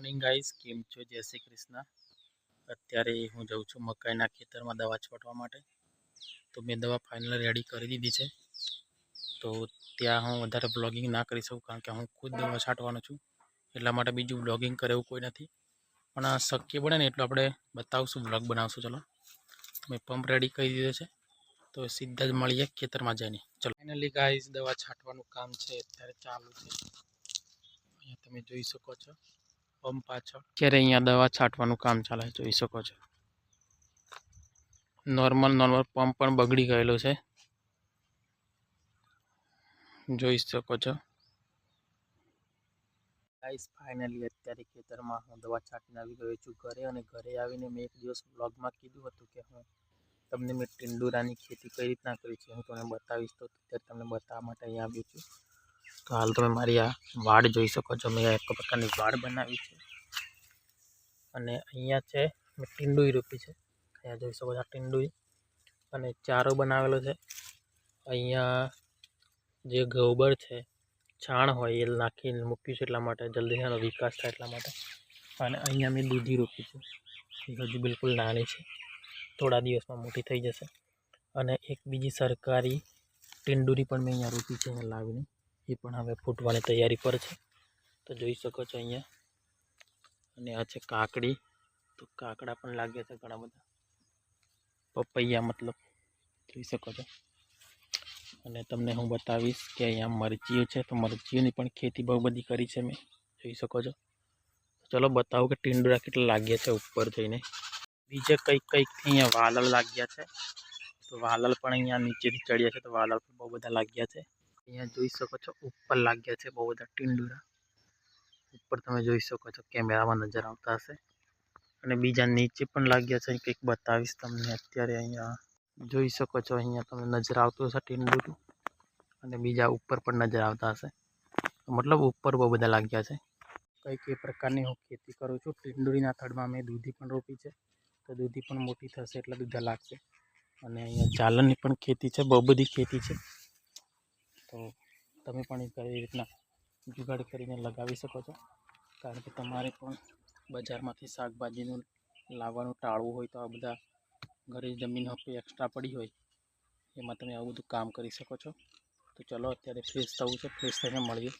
Morning guys, કેમ છો? જય શ્રી કૃષ્ણ। અત્યારે હું જાઉં છું મકાઈના ખેતરમાં દવા છાંટવા માટે। તો મેં દવા ફાઇનલ રેડી કરી દીધી છે। તો ત્યાં હું વધારે બ્લોગિંગ ના કરી શકું, કારણ કે હું ખુદ દવા છાંટવાનો છું, એટલા માટે બીજું બ્લોગિંગ કરે એવું કોઈ નથી। પણ આ શક્ય બને ને એટલું આપણે બતાવશું, બ્લોગ બનાવશું। ચલો, મેં પંપ રેડી કરી દીધો છે, તો સીધા જ મળીએ ખેતરમાં જઈને। ચલો, ફાઇનલી ગાઈસ દવા છાંટવાનું કામ છે અત્યારે ચાલુ છે। અહીંયા તમે જોઈ શકો છો પંપ પાછળ। અત્યારે અહીંયા દવા છાંટવાનું કામ ચાલે, જોઈ શકો છો। નોર્મલ પંપ પણ બગડી ગયેલો છે, જોઈ શકો છો ગાઈસ। ફાઇનલી અત્યારે ખેતરમાં હું દવા છાંટીને આવી ગયો છું ઘરે, અને ઘરે આવીને મેં એક દિવસ બ્લોગમાં કીધું હતું કે હું તમને મેં ટીંડોરાની ખેતી કઈ રીતના કરી છે હું તમને બતાવીશ। તો અત્યારે તમને બતાવવા માટે અહીંયા આવ્યો છું। તો હાલ તમે મારી આ વાડ જોઈ શકો છો, મેં એક પ્રકારની વાડ બનાવી છે, અને અહીંયા છે મેં ટીંડોઈ રોપી છે। અહીંયા જોઈ શકો છો ટીંડોઈ, અને ચારો બનાવેલો છે। અહીંયા જે ગોબર છે, છાણ હોય એ નાખીને મૂક્યું છે, એટલા માટે જલ્દી એનો વિકાસ થાય એટલા માટે। અને અહીંયા મેં દૂધી રોપી છે, એ હજુ બિલકુલ નાની છે, થોડા દિવસમાં મોટી થઈ જશે। અને એક બીજી સરકારી ટીંડોરી પણ મેં અહીંયા રોપી છે અહીંયા લાવીને, એ પણ હવે ફૂટવાની તૈયારી પર છે, તો જોઈ શકો છો અહીંયા। અને આ છે કાકડી, તો કાકડા પણ લાગ્યા છે ઘણા બધા, પપૈયા મતલબ, જોઈ શકો છો। અને તમને હું બતાવીશ કે અહીંયા મરચીઓ છે, તો મરચીઓની પણ ખેતી બહુ બધી કરી છે મેં, જોઈ શકો છો। ચલો બતાવું કે ટીંડોરા કેટલા લાગ્યા છે ઉપર જઈને। બીજે કંઈક અહીંયા વાલળ લાગ્યા છે, તો વાલળ પણ અહીંયા નીચેથી ચડ્યા છે, તો વાલળ પણ બહુ બધા લાગ્યા છે। અહીંયા જોઈ શકો છો ઉપર લાગ્યા છે બહુ બધા ટીંડોરા, ઉપર તમે જોઈ શકો છો, કેમેરામાં નજર આવતા હશે। અને બીજા નીચે પણ લાગ્યા છે, કંઈક બતાવીશ તમને અત્યારે। અહીંયા જોઈ શકો છો, અહીંયા તમે નજર આવતું હશે ટીંડોરું, અને બીજા ઉપર પણ નજર આવતા હશે, મતલબ ઉપર બહુ બધા લાગ્યા છે। કંઈક એ પ્રકારની હું ખેતી કરું છું। ટીંડોરીના થડમાં મેં દૂધી પણ રોપી છે, તો દૂધી પણ મોટી થશે એટલે દૂધા લાગશે। અને અહીંયા જાલરની પણ ખેતી છે, બહુ બધી ખેતી છે, તો તમે પણ એ રીતના જુગાડ કરીને લગાવી શકો છો। કારણ કે તમારે પણ બજારમાંથી શાકભાજીનું લાવવાનું ટાળવું હોય, તો આ બધા ઘરે જમીન હપી એક્સ્ટ્રા પડી હોય, એમાં તમે આવું બધું કામ કરી શકો છો। તો ચલો અત્યારે ફ્રેશ થવું છે, ફ્રેશ થઈને મળીએ।